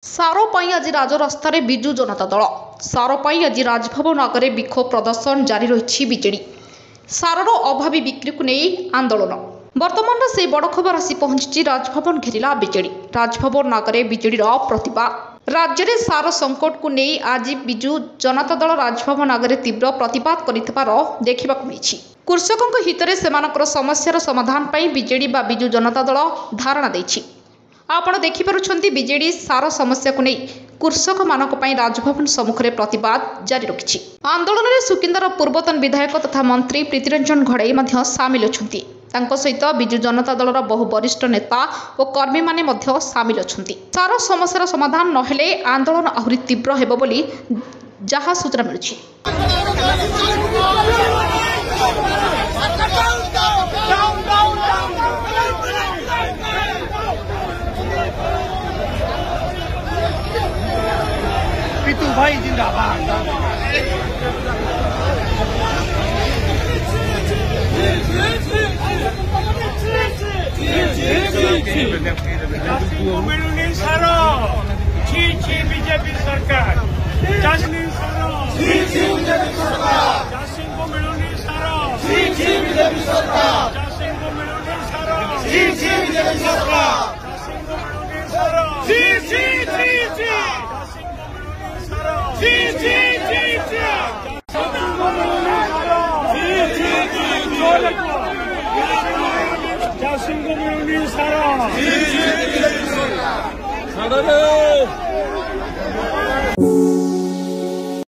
सारो पाई आज राजरास्तार विजु जनता दल सारो पाई आज राजभवन आगे विक्षोभ प्रदर्शन जारी रही विजेडी सारर अभावी बिक्री को नहीं आंदोलन वर्तमान से बड़ खबर आसी पहुंची राजभवन घेरिला विजेडी राजभवन आगे विजेडीर प्रतिबाद राज्य में सार संकट को नहीं आज विजु जनता दल राजभवन आगे तीव्र प्रतिबाद कर देखा मिली कृषकों हित में सेमानकर समस्यार समाधान पर विजेडी बा विजु जनता दल धारणा देछि। आपण देखिपुंट विजेडी सार समस्या को नहीं कृषक मानक राजभवन सम्मुख में प्रतिबाद जारी रखी आंदोलन में सुकिंदार पूर्वतन विधायक तथा मंत्री प्रीतिरंजन घड़ई सामिल अच्छा सहित विजु जनता दल बहु वरिष्ठ नेता और कर्मी माने सामिल अच्छा सार समस्यार समाधान नहेले आंदोलन आहरी तीव्र हेबो बोली जहाँ सूचना मिलुछि। पितू भाई जिंदाबाद। बीजेपी सरकार सारा